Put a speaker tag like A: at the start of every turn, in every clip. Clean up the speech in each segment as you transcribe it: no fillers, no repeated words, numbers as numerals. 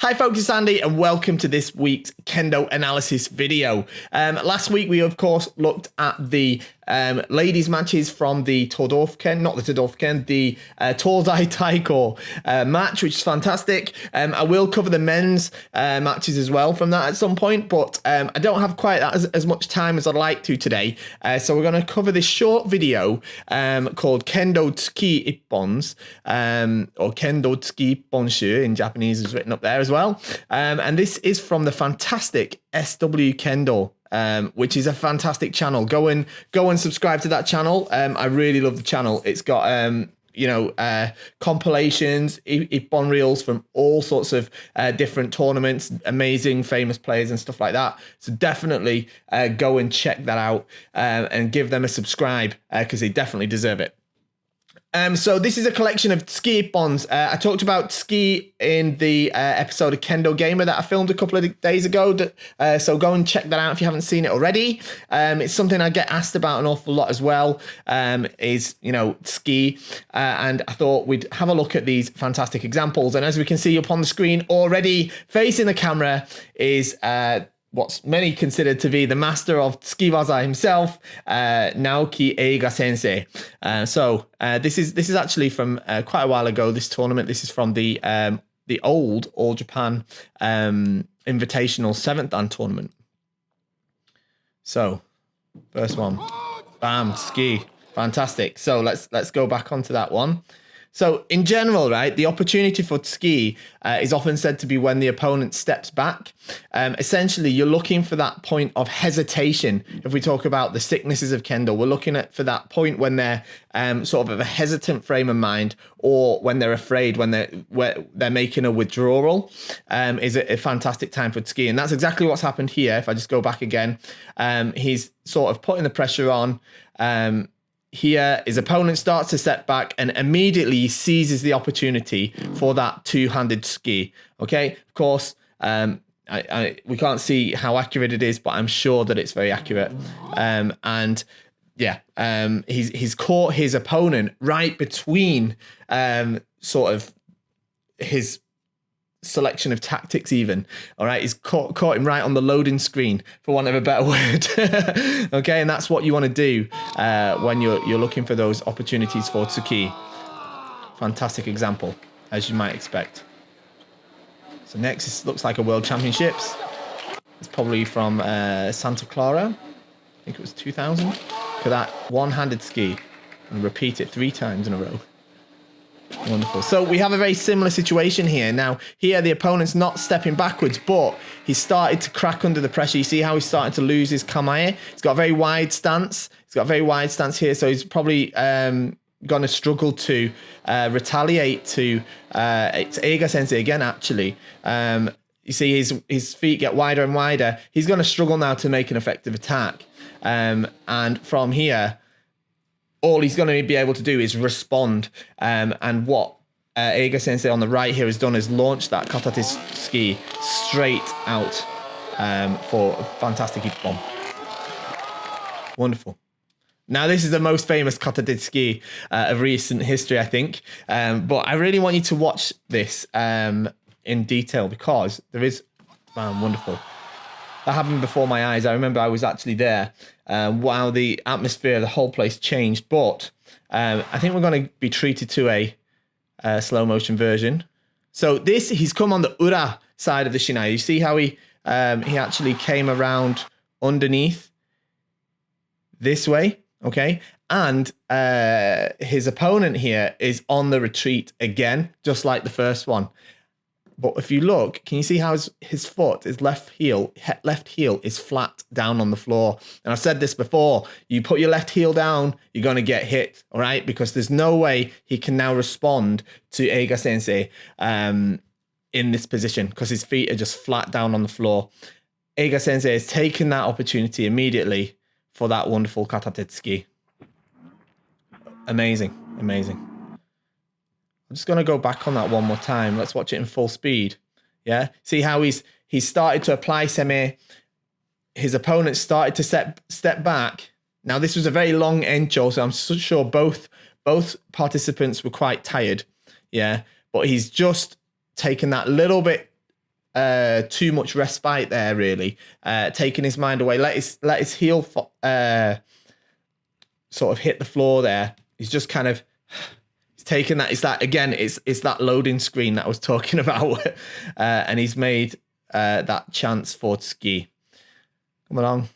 A: Hi folks, it's Andy and welcome to this week's Kendo analysis video. Last week we of course looked at the ladies matches from the the Tozai Taiko match, which is fantastic. I will cover the men's matches as well from that at some point, but I don't have quite as much time as I'd like to today. So we're going to cover this short video called Kendo Tsuki Ippons, or Kendo Tsuki Ippons in Japanese is written up there as well. And this is from the fantastic SW Kendo, which is a fantastic channel. Go and subscribe to that channel. I really love the channel. It's got compilations, Ippon reels from all sorts of different tournaments, amazing famous players and stuff like that. So definitely go and check that out and give them a subscribe because they definitely deserve it. So this is a collection of Tsuki Ippons. I talked about Tsuki in the episode of Kendo Gamer that I filmed a couple of days ago. So go and check that out if you haven't seen it already. It's something I get asked about an awful lot as well, is, Tsuki. And I thought we'd have a look at these fantastic examples. And as we can see up on the screen already, facing the camera is what's many considered to be the master of Tsukiwaza himself, Naoki Eiga Sensei. So this is actually from quite a while ago, this tournament. This is from the old All Japan Invitational 7th Dan tournament. So first one, bam, Tsuki, fantastic. So let's go back onto that one. So in general, right, the opportunity for Tsuki is often said to be when the opponent steps back. Essentially, you're looking for that point of hesitation. If we talk about the sicknesses of Kendo, we're looking for that point when they're sort of a hesitant frame of mind, or when they're afraid, when they're making a withdrawal, is a fantastic time for Tsuki. And that's exactly what's happened here. If I just go back again, he's sort of putting the pressure on. Here, his opponent starts to step back and immediately seizes the opportunity for that two-handed Tsuki. Okay, of course, we can't see how accurate it is, but I'm sure that it's very accurate. And yeah, he's caught his opponent right between sort of his selection of tactics even. All right, he's caught him right on the loading screen, for want of a better word. Okay, and that's what you want to do when you're looking for those opportunities for Tsuki. Fantastic example, as you might expect. So next, this looks like a World Championships. It's probably from Santa Clara. I think it was 2000. Look at that one-handed Tsuki, and repeat it 3 times in a row. Wonderful. So we have a very similar situation here. Now, here the opponent's not stepping backwards, but he's started to crack under the pressure. You see how he's starting to lose his kamae? He's got a very wide stance. He's got a very wide stance here, so he's probably going to struggle to retaliate to it's Eiga Sensei again, actually. You see his feet get wider and wider. He's going to struggle now to make an effective attack. And from here, all he's going to be able to do is respond. And what Eiga Sensei on the right here has done is launch that katate Tsuki straight out for a fantastic Ippon. Wonderful. Now, this is the most famous katate Tsuki of recent history, I think. But I really want you to watch this in detail, because there is, wonderful. That happened before my eyes. I remember I was actually there. While the atmosphere, the whole place changed. But I think we're going to be treated to a slow motion version. So he's come on the ura side of the shinai. You see how he actually came around underneath this way, okay? And his opponent here is on the retreat again, just like the first one. But if you look, can you see how his foot, his left heel is flat down on the floor? And I've said this before, you put your left heel down, you're going to get hit, all right? Because there's no way he can now respond to Eiga Sensei in this position, because his feet are just flat down on the floor. Eiga Sensei has taken that opportunity immediately for that wonderful katate Tsuki. Amazing, amazing. I'm just going to go back on that one more time. Let's watch it in full speed. Yeah. See how he's started to apply seme. His opponent started to step back. Now, this was a very long encho, so I'm sure both participants were quite tired. Yeah. But he's just taken that little bit too much respite there, really. Taking his mind away. Let his heel sort of hit the floor there. He's just kind of taken that. It's that loading screen that I was talking about. And he's made that chance for Tsuki. Come along.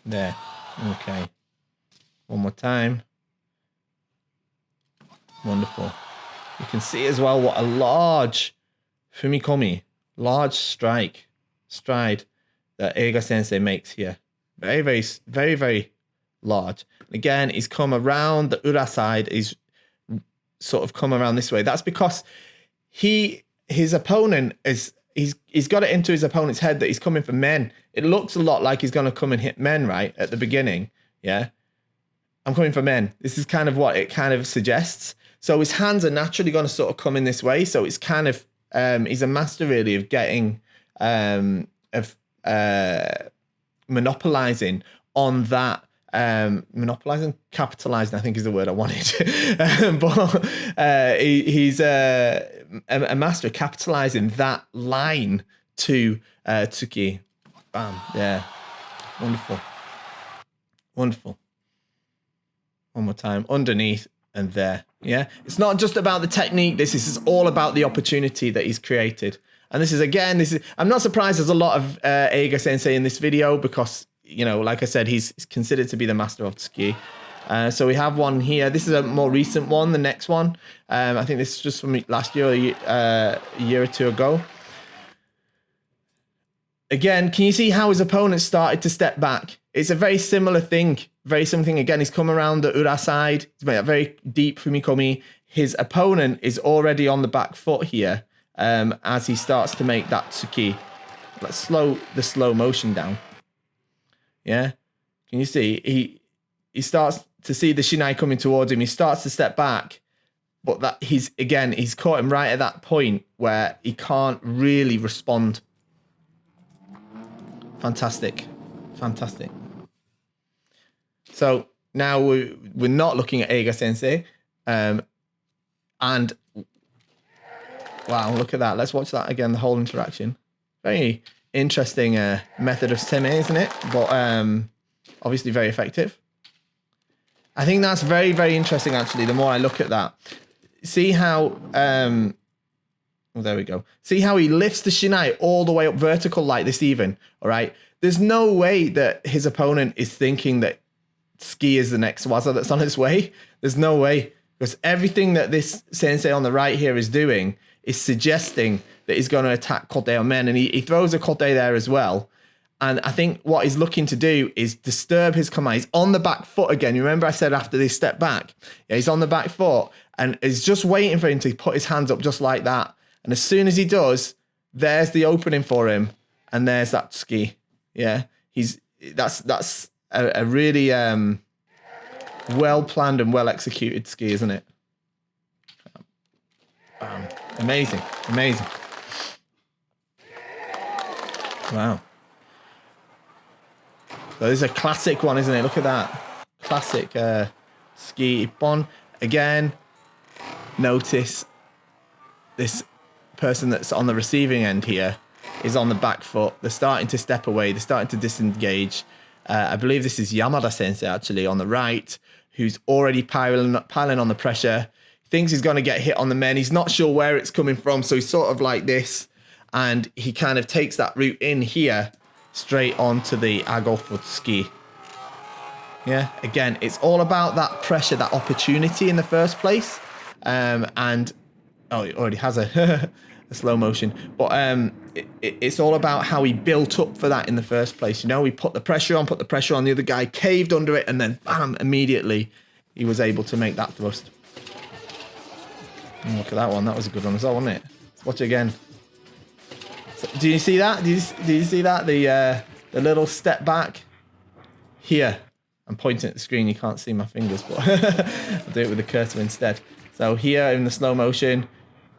A: There. Okay. One more time. Wonderful. You can see as well what a large fumikomi, large stride that Eiga Sensei makes here. Very, very, very, very large. Again, he's come around the ura side. He's sort of come around this way. That's because his opponent he's got it into his opponent's head that he's coming for men. It looks a lot like he's going to come and hit men, right, at the beginning. Yeah. I'm coming for men. This is kind of what it kind of suggests. So his hands are naturally going to sort of come in this way. So it's kind of, he's a master really of getting, monopolizing on that, capitalizing, I think is the word I wanted. But he's a master of capitalizing that line to Tsuki. Bam. Yeah. Wonderful. Wonderful. One more time. Underneath and there. Yeah. It's not just about the technique. This is all about the opportunity that he's created. And this is, I'm not surprised there's a lot of Eiga Sensei in this video because, you know, like I said, he's considered to be the master of Tsuki. So we have one here. This is a more recent one, the next one. I think this is just from last year, a year or two ago. Again, can you see how his opponent started to step back? It's a very similar thing. Very similar thing. Again, he's come around the ura side. He's made a very deep fumikomi. His opponent is already on the back foot here as he starts to make that Tsuki. Let's slow the slow motion down. Yeah, can you see? He starts to see the shinai coming towards him. He starts to step back, but that he's caught him right at that point where he can't really respond. Fantastic, fantastic. So now we're not looking at Eiga Sensei, and wow, look at that. Let's watch that again. The whole interaction. Very interesting method of seme, isn't it? But obviously very effective. I think that's very, very interesting, actually, the more I look at that. See how... well, there we go. See how he lifts the shinai all the way up vertical like this even, all right? There's no way that his opponent is thinking that Tsuki is the next waza that's on its way. There's no way. Because everything that this sensei on the right here is doing is suggesting that he's going to attack kote on men. And he throws a kote there as well. And I think what he's looking to do is disturb his command. He's on the back foot again. You remember I said after they step back? Yeah, he's on the back foot. And is just waiting for him to put his hands up just like that. And as soon as he does, there's the opening for him. And there's that Tsuki. Yeah, that's a really well-planned and well-executed Tsuki, isn't it? Amazing, amazing. Wow. So this is a classic one, isn't it? Look at that. Classic Tsuki Ippon. Again, notice this person that's on the receiving end here is on the back foot. They're starting to step away. They're starting to disengage. I believe this is Yamada Sensei, actually, on the right, who's already piling on the pressure. He thinks he's going to get hit on the men. He's not sure where it's coming from, so he's sort of like this. And he kind of takes that route in here, straight onto the Ago for Tsuki. Yeah, again, it's all about that pressure, that opportunity in the first place. And, oh, it already has a... a slow motion, but it's all about how he built up for that in the first place. You know, he put the pressure on, the other guy caved under it, and then bam, immediately he was able to make that thrust. And look at that one. That was a good one as well, wasn't it? Let's watch it again. So, do you see that? Do you see that? The little step back here. I'm pointing at the screen. You can't see my fingers, but I'll do it with the cursor instead. So here in the slow motion,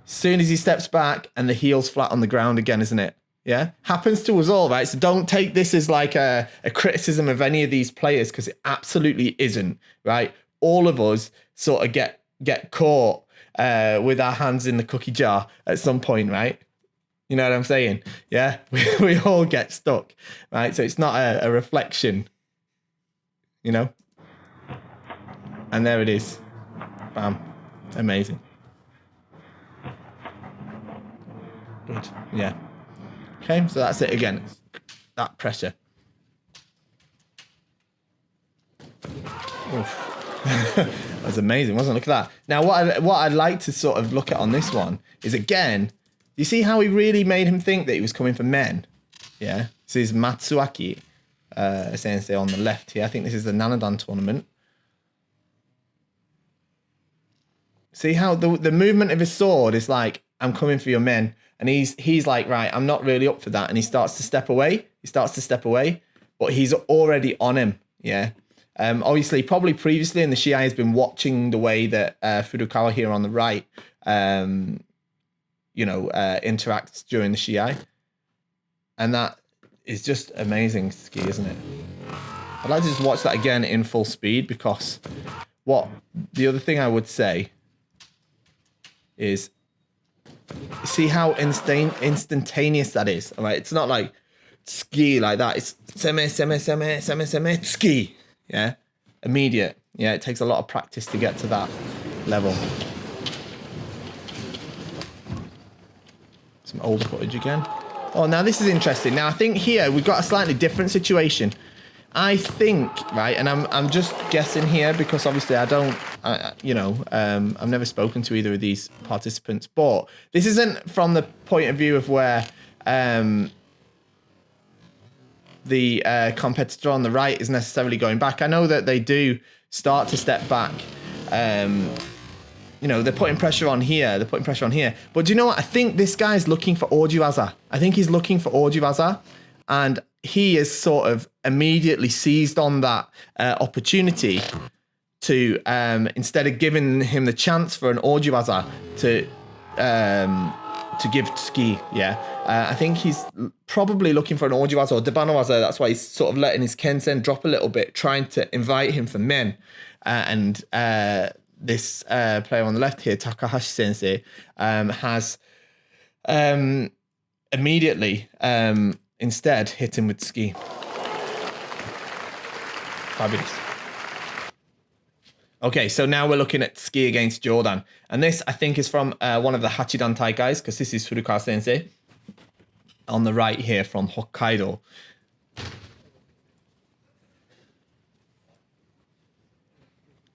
A: as soon as he steps back and the heel's flat on the ground again, isn't it? Yeah, happens to us all, right? So don't take this as like a criticism of any of these players, because it absolutely isn't, right? All of us sort of get caught with our hands in the cookie jar at some point, right? You know what I'm saying? Yeah, we all get stuck, right? So it's not a reflection, you know? And there it is. Bam. Amazing. Good. Yeah. Okay, so that's it again. That pressure. That was amazing, wasn't it? Look at that. Now, what I'd like to sort of look at on this one is, again, you see how he really made him think that he was coming for men? Yeah. This is Matsuaki sensei on the left here. I think this is the Nanadan tournament. See how the movement of his sword is like, I'm coming for your men. And he's like, right, I'm not really up for that. And he starts to step away. But he's already on him. Yeah. Obviously, probably previously in the Shiai has been watching the way that Furukawa here on the right, interacts during the Shiai. And that is just amazing ski, isn't it? I'd like to just watch that again in full speed, because the other thing I would say is, see how instantaneous that is. All right, it's not like ski like that. It's seme, ski. Yeah, immediate. Yeah, it takes a lot of practice to get to that level. Some older footage again. Oh, now this is interesting. Now I think here we've got a slightly different situation. I think, right, and I'm just guessing here because obviously I've never spoken to either of these participants, but this isn't from the point of view of where the competitor on the right is necessarily going back. I know that they do start to step back. They're putting pressure on here. But do you know what? I think this guy's looking for Ojiwaza. I think he's looking for Ojiwaza, and he is sort of immediately seized on that opportunity to, instead of giving him the chance for an Ojiwaza to give Tsuki. Yeah. I think he's probably looking for an Ojiwaza or Debanowaza. That's why he's sort of letting his Kensen drop a little bit, trying to invite him for men. This player on the left here, Takahashi Sensei, has immediately instead hit him with ski. Fabulous. Okay, so now we're looking at ski against Jordan. And this, I think, is from one of the Hachidan Taikais, because this is Furukawa Sensei on the right here from Hokkaido.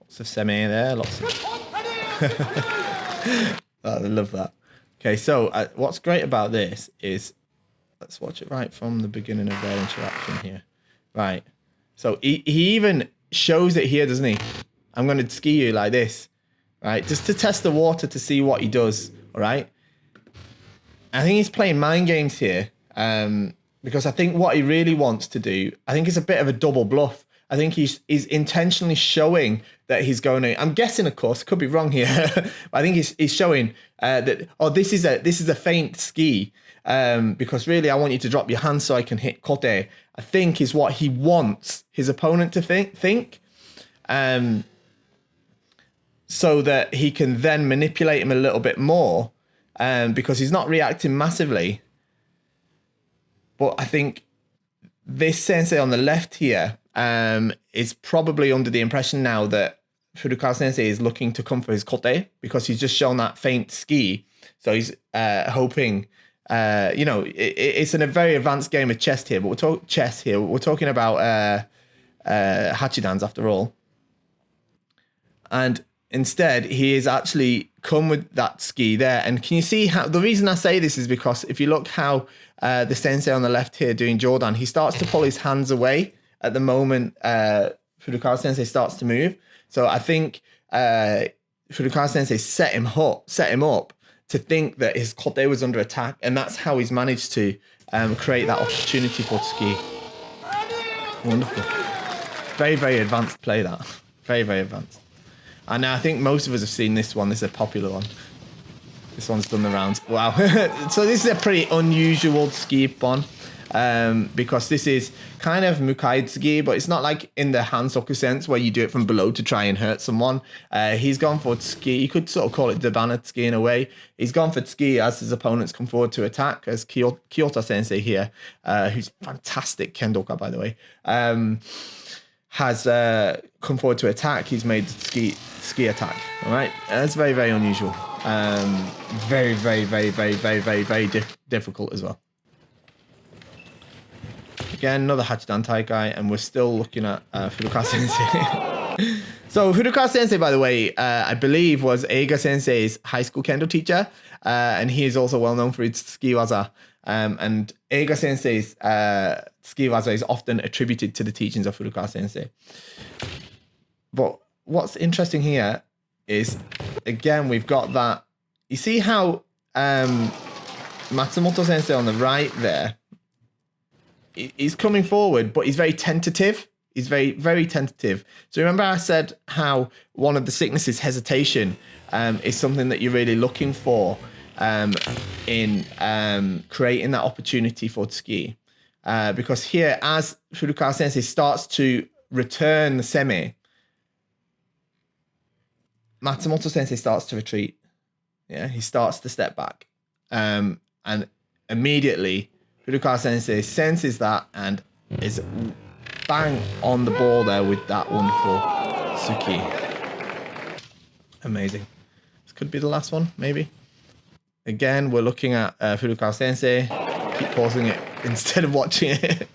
A: Lots of semi there, lots of... I love that. Okay, so what's great about this is, let's watch it right from the beginning of their interaction here. Right, so he even shows it here, doesn't he? I'm going to ski you like this, right? Just to test the water to see what he does, all right? I think he's playing mind games here, because I think what he really wants to do, I think it's a bit of a double bluff. I think he's intentionally showing that he's going to, I'm guessing, of course, could be wrong here, but I think he's showing that, this is a feint ski, because really I want you to drop your hand so I can hit kote, I think is what he wants his opponent to think. So that he can then manipulate him a little bit more, because he's not reacting massively. But I think this sensei on the left here is probably under the impression now that Furukawa Sensei is looking to come for his kote, because he's just shown that feint ski. So he's hoping, it's in a very advanced game of chess here, but we're talking about Hachidans after all. And instead, he is actually come with that ski there. And can you see how, the reason I say this is because if you look how the sensei on the left here doing Jordan, he starts to pull his hands away at the moment Furukawa Sensei starts to move. So I think Furukawa Sensei set him up to think that his kote was under attack. And that's how he's managed to create that opportunity for Tsuki. Wonderful. Very, very advanced play, that. Very, very advanced. And I think most of us have seen this one. This is a popular one. This one's done the rounds. Wow. So this is a pretty unusual Tsuki Ippon. because this is kind of Mukai Tsuki, but it's not like in the Hansoku sense where you do it from below to try and hurt someone. He's gone for Tsuki. You could sort of call it Debana Tsuki in a way. He's gone for Tsuki as his opponents come forward to attack, as Kyoto Sensei here, who's fantastic Kendoka, by the way, has come forward to attack. He's made Tsuki attack. All right, that's very, very unusual. Very, very, very, very, very, very, very difficult as well. Again, another Hachidan Taikai, and we're still looking at Furukawa Sensei. So Furukawa Sensei, by the way, I believe was Eiga Sensei's high school kendo teacher, and he is also well known for his Tsuki waza. And Eiga Sensei's Tsuki waza is often attributed to the teachings of Furukawa Sensei. But what's interesting here is, again, we've got that. You see how Matsumoto Sensei on the right there, he's coming forward, but he's very tentative. He's very, very tentative. So remember I said how one of the sicknesses, hesitation, is something that you're really looking for in creating that opportunity for Tsuki. Because here, as Furukawa Sensei starts to return the semi, Matsumoto Sensei starts to retreat. Yeah, he starts to step back. And immediately, Furukawa Sensei senses that and is bang on the ball there with that wonderful Tsuki. Amazing. This could be the last one, maybe. Again, we're looking at Furukawa Sensei. Keep pausing it instead of watching it.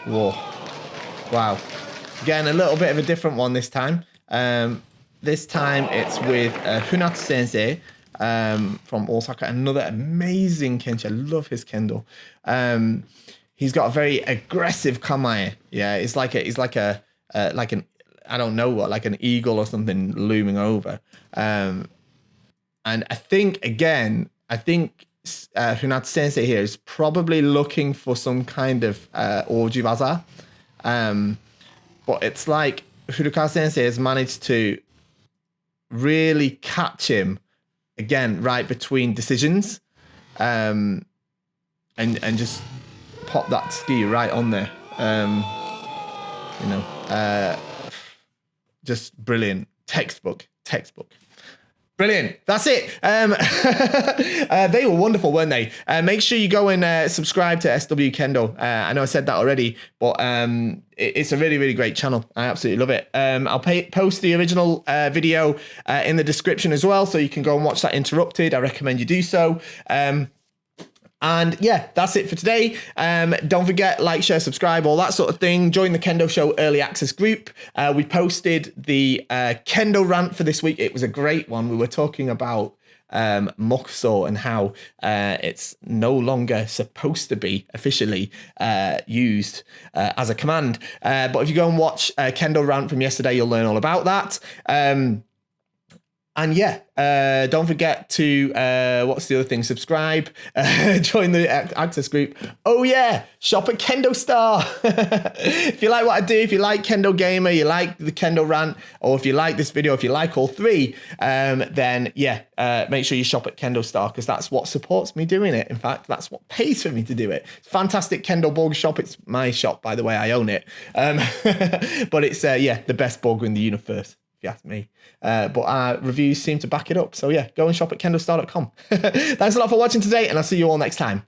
A: Whoa. Wow. Again, a little bit of a different one this time. This time it's with Funatsu Sensei from Osaka. Another amazing kenshi. I love his kendo. He's got a very aggressive kamae. Yeah, it's like an I don't know what, like an eagle or something looming over. And I think Funatsu Sensei here is probably looking for some kind of oji waza. But it's like Furukawa Sensei has managed to really catch him again right between decisions, and just pop that ski right on there. Just brilliant. Textbook. Brilliant. That's it. They were wonderful, weren't they? Make sure you go and subscribe to SW Kendo. I know I said that already, but it's a really, really great channel. I absolutely love it. I'll post the original video in the description as well, so you can go and watch that interrupted. I recommend you do so. And yeah, that's it for today. Don't forget, like, share, subscribe, all that sort of thing. Join the Kendo Show Early Access group. We posted the Kendo rant for this week. It was a great one. We were talking about mokuso and how it's no longer supposed to be officially used as a command. But if you go and watch Kendo rant from yesterday, you'll learn all about that. And yeah, don't forget to, what's the other thing? Subscribe, join the access group. Oh yeah, shop at KendoStar. If you like what I do, if you like Kendo Gamer, you like the Kendo Rant, or if you like this video, if you like all three, then yeah, make sure you shop at KendoStar, because that's what supports me doing it. In fact, that's what pays for me to do it. Fantastic Kendo Borg shop. It's my shop, by the way, I own it. But it's, yeah, the best Borg in the universe. Ask me, but our reviews seem to back it up. So yeah, go and shop at KendoStar.com. Thanks a lot for watching today, and I'll see you all next time.